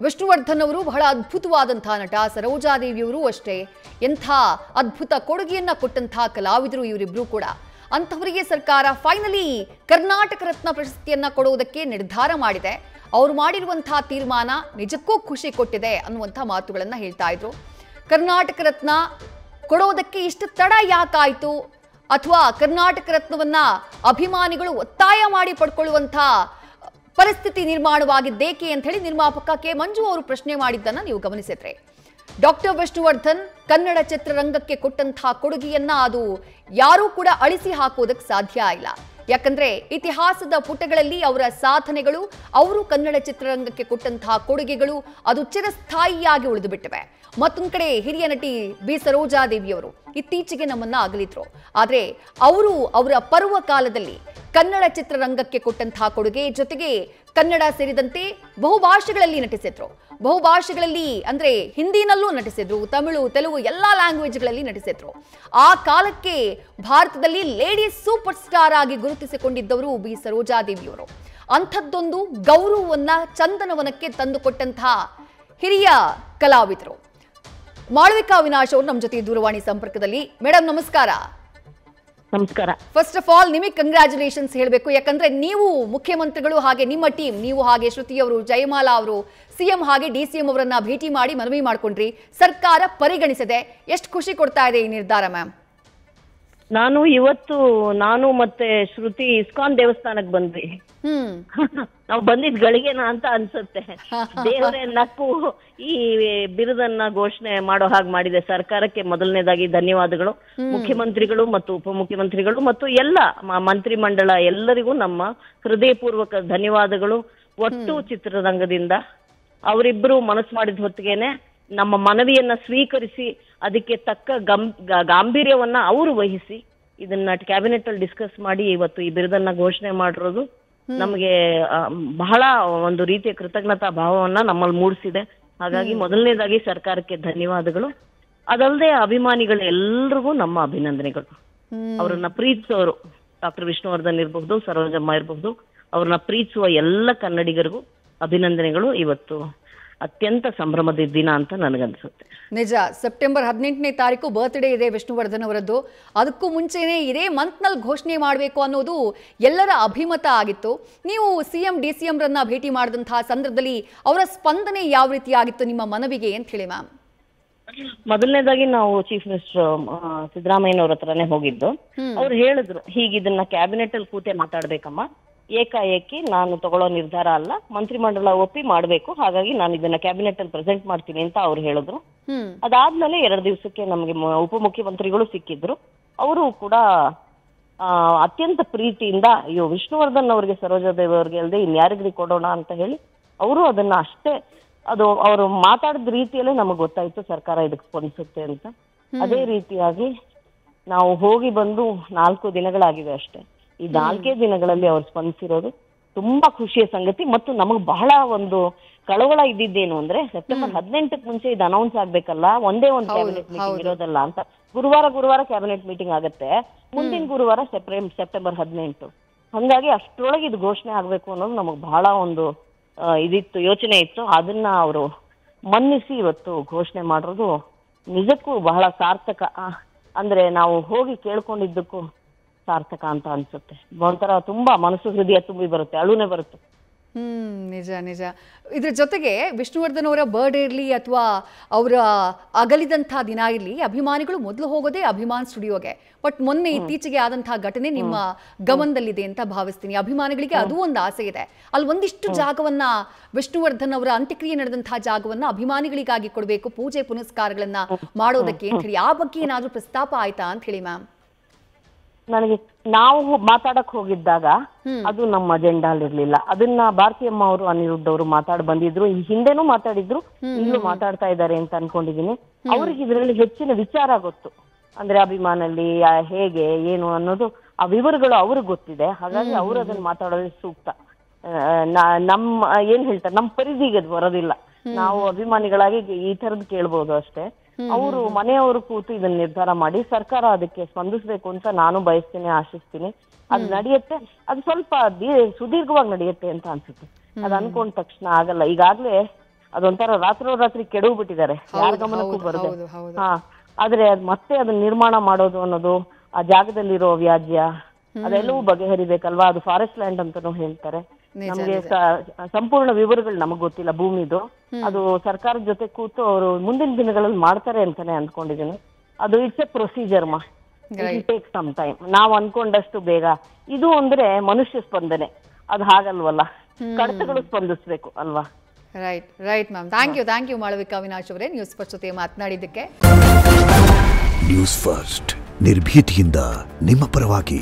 ವಿಷ್ಣುವರ್ಧನ್ ಅವರು ಬಹಳ ಅದ್ಭುತವಾದಂತಹ ನಟ, ಸರೋಜಾದೇವಿಯವರು ಅಷ್ಟೇ ಎಂಥ ಅದ್ಭುತ ಕೊಡುಗೆಯನ್ನ ಕೊಟ್ಟಂತಹ ಕಲಾವಿದರು ಇವರಿಬ್ರು ಕೂಡ. ಅಂಥವರಿಗೆ ಸರ್ಕಾರ ಫೈನಲಿ ಕರ್ನಾಟಕ ರತ್ನ ಪ್ರಶಸ್ತಿಯನ್ನ ಕೊಡುವುದಕ್ಕೆ ನಿರ್ಧಾರ ಮಾಡಿದೆ. ಅವರು ಮಾಡಿರುವಂತಹ ತೀರ್ಮಾನ ನಿಜಕ್ಕೂ ಖುಷಿ ಕೊಟ್ಟಿದೆ ಅನ್ನುವಂಥ ಮಾತುಗಳನ್ನ ಹೇಳ್ತಾ ಇದ್ರು. ಕರ್ನಾಟಕ ರತ್ನ ಕೊಡೋದಕ್ಕೆ ಇಷ್ಟು ತಡ ಯಾಕಾಯ್ತು, ಅಥವಾ ಕರ್ನಾಟಕ ರತ್ನವನ್ನ ಅಭಿಮಾನಿಗಳು ಒತ್ತಾಯ ಮಾಡಿ ಪಡ್ಕೊಳ್ಳುವಂಥ ಪರಿಸ್ಥಿತಿ ನಿರ್ಮಾಣವಾಗಿದ್ದೇಕೆ ಅಂತ ಹೇಳಿ ನಿರ್ಮಾಪಕ ಕೆ ಮಂಜು ಅವರು ಪ್ರಶ್ನೆ ಮಾಡಿದ್ದನ್ನ ನೀವು ಗಮನಿಸಿದ್ರೆ, ಡಾಕ್ಟರ್ ವಿಷ್ಣುವರ್ಧನ್ ಕನ್ನಡ ಚಿತ್ರರಂಗಕ್ಕೆ ಕೊಟ್ಟಂತಹ ಕೊಡುಗೆಯನ್ನ ಅದು ಯಾರೂ ಕೂಡ ಅಳಿಸಿ ಹಾಕೋದಕ್ಕೆ ಸಾಧ್ಯ ಇಲ್ಲ. ಯಾಕಂದ್ರೆ ಇತಿಹಾಸದ ಪುಟಗಳಲ್ಲಿ ಅವರ ಸಾಧನೆಗಳು, ಅವರು ಕನ್ನಡ ಚಿತ್ರರಂಗಕ್ಕೆ ಕೊಟ್ಟಂತಹ ಕೊಡುಗೆಗಳು ಅದು ಚಿರಸ್ಥಾಯಿಯಾಗಿ ಉಳಿದು ಬಿಟ್ಟಿವೆ. ಮತ್ತೊಂದು ಕಡೆ ಹಿರಿಯ ನಟಿ ಬಿ ಸರೋಜಾದೇವಿಯವರು ಇತ್ತೀಚೆಗೆ ನಮ್ಮನ್ನ ಅಗಲಿದ್ರು. ಆದ್ರೆ ಅವರು ಅವರ ಪರ್ವ ಕಾಲದಲ್ಲಿ ಕನ್ನಡ ಚಿತ್ರರಂಗಕ್ಕೆ ಕೊಟ್ಟಂತಹ ಕೊಡುಗೆ, ಜೊತೆಗೆ ಕನ್ನಡ ಸೇರಿದಂತೆ ಬಹುಭಾಷೆಗಳಲ್ಲಿ ನಟಿಸಿದ್ರು. ಬಹುಭಾಷೆಗಳಲ್ಲಿ ಅಂದ್ರೆ ಹಿಂದಿನಲ್ಲೂ ನಟಿಸಿದ್ರು, ತಮಿಳು, ತೆಲುಗು ಎಲ್ಲಾ ಲ್ಯಾಂಗ್ವೇಜ್ಗಳಲ್ಲಿ ನಟಿಸಿದ್ರು. ಆ ಕಾಲಕ್ಕೆ ಭಾರತದಲ್ಲಿ ಲೇಡಿ ಸೂಪರ್ ಸ್ಟಾರ್ ಆಗಿ ಗುರುತಿಸಿಕೊಂಡಿದ್ದವರು ಬಿ ಸರೋಜಾದೇವಿಯವರು. ಅಂಥದ್ದೊಂದು ಗೌರವವನ್ನ ಚಂದನವನಕ್ಕೆ ತಂದುಕೊಟ್ಟಂತಹ ಹಿರಿಯ ಕಲಾವಿದರು. ಮಾಳವಿಕಾ ಅವಿನಾಶ್ ಅವರು ನಮ್ಮ ಜೊತೆ ದೂರವಾಣಿ ಸಂಪರ್ಕದಲ್ಲಿ. ಮೇಡಮ್ ನಮಸ್ಕಾರ. ನಮಸ್ಕಾರ. ಫಸ್ಟ್ ಆಫ್ ಆಲ್ ನಿಮಗೆ ಕಂಗ್ರಾಚುಲೇಷನ್ಸ್ ಹೇಳಬೇಕು. ಯಾಕಂದ್ರೆ ನೀವು ಮುಖ್ಯಮಂತ್ರಿಗಳು ಹಾಗೆ ನಿಮ್ಮ ಟೀಮ್, ನೀವು ಹಾಗೆ ಶ್ರುತಿ ಅವರು, ಜಯಮಾಲಾ ಅವರು, ಸಿಎಂ ಹಾಗೆ ಡಿಸಿಎಂ ಅವರನ್ನ ಭೇಟಿ ಮಾಡಿ ಮನವಿ ಮಾಡ್ಕೊಂಡ್ರಿ. ಸರ್ಕಾರ ಪರಿಗಣಿಸಿದೆ. ಎಷ್ಟು ಖುಷಿ ಕೊಡ್ತಾ ಇದೆ ಈ ನಿರ್ಧಾರ ಮ್ಯಾಮ್? ನಾನು ಮತ್ತೆ ಶ್ರುತಿ ಇಸ್ಕಾನ್ ದೇವಸ್ಥಾನಕ್ಕೆ ಬಂದ್ವಿ. ನಾವು ಬಂದಿದ್ ಗಳಿಗೆನಾ ಅಂತ ಅನ್ಸುತ್ತೆ. ದೇವರೇ ನಕ್ಕು ಈ ಬಿರುದನ್ನ ಘೋಷಣೆ ಮಾಡೋ ಹಾಗೆ ಮಾಡಿದೆ. ಸರ್ಕಾರಕ್ಕೆ ಮೊದಲನೇದಾಗಿ ಧನ್ಯವಾದಗಳು. ಮುಖ್ಯಮಂತ್ರಿಗಳು ಮತ್ತು ಉಪಮುಖ್ಯಮಂತ್ರಿಗಳು ಮತ್ತು ಎಲ್ಲ ಮಂತ್ರಿ ಮಂಡಳ ಎಲ್ಲರಿಗೂ ನಮ್ಮ ಹೃದಯಪೂರ್ವಕ ಧನ್ಯವಾದಗಳು. ಒಟ್ಟು ಚಿತ್ರರಂಗದಿಂದ ಅವರಿಬ್ಬರು ಮನಸ್ಸು ಮಾಡಿದ ಹೊತ್ತಿಗೆನೆ ನಮ್ಮ ಮನವಿಯನ್ನ ಸ್ವೀಕರಿಸಿ ಅದಕ್ಕೆ ತಕ್ಕ ಗಾಂಭೀರ್ಯವನ್ನ ಅವರು ವಹಿಸಿ ಇದನ್ನ ಕ್ಯಾಬಿನೆಟ್ ಅಲ್ಲಿ ಡಿಸ್ಕಸ್ ಮಾಡಿ ಇವತ್ತು ಈ ಬಿರುದನ್ನ ಘೋಷಣೆ ಮಾಡಿರೋದು ನಮಗೆ ಬಹಳ ಒಂದು ರೀತಿಯ ಕೃತಜ್ಞತಾ ಭಾವವನ್ನ ನಮ್ಮಲ್ಲಿ ಮೂಡಿಸಿದೆ. ಹಾಗಾಗಿ ಮೊದಲನೇದಾಗಿ ಸರ್ಕಾರಕ್ಕೆ ಧನ್ಯವಾದಗಳು. ಅದಲ್ಲದೆ ಅಭಿಮಾನಿಗಳು ಎಲ್ರಿಗೂ ನಮ್ಮ ಅಭಿನಂದನೆಗಳು. ಅವರನ್ನ ಪ್ರೀತಿಸೋರು ಡಾಕ್ಟರ್ ವಿಷ್ಣುವರ್ಧನ್ ಇರಬಹುದು, ಸರೋಜಮ್ಮ ಇರಬಹುದು, ಅವ್ರನ್ನ ಪ್ರೀತಿಸುವ ಎಲ್ಲ ಕನ್ನಡಿಗರಿಗೂ ಅಭಿನಂದನೆಗಳು. ಇವತ್ತು ಅತ್ಯಂತ ಸಂಭ್ರಮದ ದಿನ ಅಂತ ನನಗನ್ಸುತ್ತೆ. ನಿಜ. ಸೆಪ್ಟೆಂಬರ್ 18ನೇ ತಾರೀಕು ಬರ್ತ್ಡೇ ಇದೆ ವಿಷ್ಣುವರ್ಧನ್ ಅವರದ್ದು. ಅದಕ್ಕೂ ಮುಂಚೆನೆ ಇದೇ ಮಂತ್ನಲ್ಲಿ ಘೋಷಣೆ ಮಾಡಬೇಕು ಅನ್ನೋದು ಎಲ್ಲರ ಅಭಿಮತ ಆಗಿತ್ತು. ನೀವು ಸಿಎಂ ಡಿಸಿಎಂ ರನ್ನ ಭೇಟಿ ಮಾಡಿದಂತಹ ಸಂದರ್ಭದಲ್ಲಿ ಅವರ ಸ್ಪಂದನೆ ಯಾವ ರೀತಿ ಆಗಿತ್ತು ನಿಮ್ಮ ಮನವಿಗೆ ಅಂತ ಹೇಳಿ ಮ್ಯಾಮ್? ಮೊದಲನೇದಾಗಿ ನಾವು ಚೀಫ್ ಮಿನಿಸ್ಟರ್ ಸಿದ್ದರಾಮಯ್ಯನವ್ರ ಹತ್ರನೇ ಹೋಗಿದ್ದು. ಅವ್ರು ಹೇಳಿದ್ರು, ಹೀಗಿದನ್ನ ಕ್ಯಾಬಿನೆಟ್ ಅಲ್ಲಿ ಕೂತೆ ಮಾತಾಡ್ಬೇಕಮ್ಮ, ಏಕಾಏಕಿ ನಾನು ತಗೊಳ್ಳೋ ನಿರ್ಧಾರ ಅಲ್ಲ, ಮಂತ್ರಿಮಂಡಲ ಒಪ್ಪಿ ಮಾಡ್ಬೇಕು, ಹಾಗಾಗಿ ನಾನು ಇದನ್ನ ಕ್ಯಾಬಿನೆಟ್ ಅಲ್ಲಿ ಪ್ರೆಸೆಂಟ್ ಮಾಡ್ತೀನಿ ಅಂತ ಅವ್ರು ಹೇಳಿದ್ರು. ಅದಾದ್ಮೇಲೆ 2 ದಿವಸಕ್ಕೆ ನಮಗೆ ಉಪಮುಖ್ಯಮಂತ್ರಿಗಳು ಸಿಕ್ಕಿದ್ರು. ಅವರು ಕೂಡ ಅತ್ಯಂತ ಪ್ರೀತಿಯಿಂದ ಅಯ್ಯೋ ವಿಷ್ಣುವರ್ಧನ್ ಅವ್ರಿಗೆ, ಸರೋಜಾದೇವಿ ಅವ್ರಿಗೆ ಅಲ್ಲದೆ ಇನ್ಯಾರಿಗ್ರಿ ಕೊಡೋಣ ಅಂತ ಹೇಳಿ ಅವರು ಅದನ್ನ ಅಷ್ಟೇ, ಅದು ಅವರು ಮಾತಾಡಿದ ರೀತಿಯಲ್ಲೇ ನಮಗ್ ಗೊತ್ತಾಯ್ತು ಸರ್ಕಾರ ಇದಕ್ಕೆ ಸ್ಪಂದಿಸುತ್ತೆ ಅಂತ. ಅದೇ ರೀತಿಯಾಗಿ ನಾವು ಹೋಗಿ ಬಂದು 4 ದಿನಗಳಾಗಿವೆ ಅಷ್ಟೇ. ಈ 4 ದಿನಗಳಲ್ಲಿ ಅವ್ರು ಸ್ಪಂದಿಸಿರೋದು ತುಂಬಾ ಖುಷಿಯ ಸಂಗತಿ. ಮತ್ತು ನಮಗ್ ಬಹಳ ಒಂದು ಕಳವಳ ಇದ್ದಿದ್ದೇನು ಅಂದ್ರೆ, ಸೆಪ್ಟೆಂಬರ್ 18ಕ್ಕೆ ಮುಂಚೆ ಇದು ಅನೌನ್ಸ್ ಆಗ್ಬೇಕಲ್ಲ, ಒಂದೇ ಒಂದು ಕ್ಯಾಬಿನೆಟ್ ಮೀಟಿಂಗ್ ಇರೋದಲ್ಲ ಅಂತ. ಗುರುವಾರ ಕ್ಯಾಬಿನೆಟ್ ಮೀಟಿಂಗ್ ಆಗತ್ತೆ, ಮುಂದಿನ ಗುರುವಾರ ಸೆಪ್ಟೆಂಬರ್ 18. ಹಂಗಾಗಿ ಅಷ್ಟರೊಳಗೆ ಇದು ಘೋಷಣೆ ಆಗ್ಬೇಕು ಅನ್ನೋದು ನಮಗ್ ಬಹಳ ಒಂದು ಇದಿತ್ತು, ಯೋಚನೆ ಇತ್ತು. ಅದನ್ನ ಅವರು ಮನ್ನಿಸಿ ಇವತ್ತು ಘೋಷಣೆ ಮಾಡೋದು ನಿಜಕ್ಕೂ ಬಹಳ ಸಾರ್ಥಕ. ಅಂದ್ರೆ ನಾವು ಹೋಗಿ ಕೇಳ್ಕೊಂಡಿದ್ದಕ್ಕೂ ಸಾರ್ಥಕ ಅಂತ ಅನ್ಸುತ್ತೆ. ಒಂಥರ ತುಂಬಾ ಮನಸ್ಸು ಹೃದಯ ತುಂಬಿ ಬರುತ್ತೆ, ಅಳುನೆ ಬರುತ್ತೆ. ನಿಜ ನಿಜ. ಇದ್ರ ಜೊತೆಗೆ ವಿಷ್ಣುವರ್ಧನ್ ಅವರ ಬರ್ಡೇ ಇರಲಿ ಅಥವಾ ಅವರ ಅಗಲಿದಂತಹ ದಿನ ಇರಲಿ, ಅಭಿಮಾನಿಗಳು ಮೊದಲು ಹೋಗೋದೇ ಅಭಿಮಾನ್ ಸ್ಟುಡಿಯೋಗೆ. ಬಟ್ ಮೊನ್ನೆ ಇತ್ತೀಚೆಗೆ ಆದಂತಹ ಘಟನೆ ನಿಮ್ಮ ಗಮನದಲ್ಲಿದೆ ಅಂತ ಭಾವಿಸ್ತೀನಿ. ಅಭಿಮಾನಿಗಳಿಗೆ ಅದು ಒಂದು ಆಸೆ ಇದೆ, ಅಲ್ಲಿ ಒಂದಿಷ್ಟು ಜಾಗವನ್ನ ವಿಷ್ಣುವರ್ಧನ್ ಅವರ ಅಂತ್ಯಕ್ರಿಯೆ ನಡೆದಂತಹ ಜಾಗವನ್ನ ಅಭಿಮಾನಿಗಳಿಗಾಗಿ ಕೊಡಬೇಕು, ಪೂಜೆ ಪುನಸ್ಕಾರಗಳನ್ನ ಮಾಡೋದಕ್ಕೆ ಅಂತ ಹೇಳಿ. ಆ ಬಗ್ಗೆ ಏನಾದ್ರೂ ಪ್ರಸ್ತಾಪ ಆಯ್ತಾ ಅಂತ ಹೇಳಿ ಮ್ಯಾಮ್? ನನಗೆ ನಾವು ಮಾತಾಡಕ್ ಹೋಗಿದ್ದಾಗ ಅದು ನಮ್ಮ ಅಜೆಂಡಾ ಇರ್ಲಿಲ್ಲ. ಅದನ್ನ ಭಾರತೀಯಮ್ಮ ಅವರು, ಅನಿರುದ್ಧ ಅವರು ಮಾತಾಡ್ ಬಂದಿದ್ರು, ಈ ಹಿಂದೆನೂ ಮಾತಾಡಿದ್ರು, ಈಗಲೂ ಮಾತಾಡ್ತಾ ಇದ್ದಾರೆ ಅಂತ ಅನ್ಕೊಂಡಿದೀನಿ. ಅವ್ರಿಗೆ ಇದ್ರಲ್ಲಿ ಹೆಚ್ಚಿನ ವಿಚಾರ ಗೊತ್ತು. ಅಂದ್ರೆ ಅಭಿಮಾನಲ್ಲಿ ಹೇಗೆ ಏನು ಅನ್ನೋದು ಆ ವಿವರಗಳು ಅವ್ರಿಗೆ ಗೊತ್ತಿದೆ. ಹಾಗಾಗಿ ಅವ್ರು ಅದನ್ನ ಮಾತಾಡೋದು ಸೂಕ್ತ. ನಮ್ಮ ಏನ್ ಹೇಳ್ತಾರೆ, ನಮ್ ಪರಿಧಿಗೆ ಅದು ಬರೋದಿಲ್ಲ. ನಾವು ಅಭಿಮಾನಿಗಳಾಗಿ ಈ ತರದ್ ಕೇಳ್ಬೋದು ಅಷ್ಟೇ. ಅವರು ಮನೆಯವರು ಕೂತು ಇದನ್ನ ನಿರ್ಧಾರ ಮಾಡಿ ಸರ್ಕಾರ ಅದಕ್ಕೆ ಸ್ಪಂದಿಸ್ಬೇಕು ಅಂತ ನಾನು ಬಯಸ್ತೀನಿ, ಆಶಿಸ್ತೀನಿ. ಅದು ನಡೆಯುತ್ತೆ. ಅದು ಸ್ವಲ್ಪ ಸುದೀರ್ಘವಾಗಿ ನಡೆಯುತ್ತೆ ಅಂತ ಅನ್ಸುತ್ತೆ. ಅದ್ ಅನ್ಕೊಂಡ ತಕ್ಷಣ ಆಗಲ್ಲ. ಈಗಾಗ್ಲೇ ಅದೊಂಥರ ರಾತ್ರೋರಾತ್ರಿ ಕೆಡವು ಬಿಟ್ಟಿದ್ದಾರೆ, ಯಾರ ಗಮನಕ್ಕೂ ಬರದೆ. ಆದ್ರೆ ಮತ್ತೆ ಅದನ್ನ ನಿರ್ಮಾಣ ಮಾಡೋದು ಅನ್ನೋದು, ಆ ಜಾಗದಲ್ಲಿರೋ ವ್ಯಾಜ್ಯ ಅದೆಲ್ಲವೂ ಬಗೆಹರಿಬೇಕಲ್ವಾ. ಅದು ಫಾರೆಸ್ಟ್ ಲ್ಯಾಂಡ್ ಅಂತಾನೂ ಹೇಳ್ತಾರೆ. ನಮ್ಗೆ ಸಂಪೂರ್ಣ ವಿವರಗಳು ನಮಗ್ ಗೊತ್ತಿಲ್ಲ ಭೂಮಿದು. ಅದು ಸರ್ಕಾರದ ಜೊತೆ ಕೂತು ಅವರು ಮುಂದಿನ ದಿನಗಳಲ್ಲಿ ಮಾಡ್ತಾರೆ ಅಂತಾನೆ ಅನ್ಕೊಂಡಿದೀನಿ. ಅದು ಇಟ್ಸ್ ಎ ಪ್ರೊಸೀಜರ್ ಮಾ, ಟೇಕ್ ಸಮ್ ಟೈಮ್. ನಾವ್ ಅನ್ಕೊಂಡಷ್ಟು ಬೇಗ ಇದು ಅಂದ್ರೆ ಮನುಷ್ಯ ಸ್ಪಂದನೆ, ಅದು ಹಾಗಲ್ವಲ್ಲ, ಕಡತಗಳು ಸ್ಪಂದಿಸ್ಬೇಕು ಅಲ್ವಾ. Right ma'am, thank you Malavika Avinash ಅವರೇ ನ್ಯೂಸ್ ಫಸ್ಟ್ ಜೊತೆ ಮಾತನಾಡಿದ್ದಕ್ಕೆ. ನ್ಯೂಸ್ ಫಸ್ಟ್ ನಿರ್ಭೀತಿಯಿಂದ ನಿಮ್ಮ ಪರವಾಗಿ.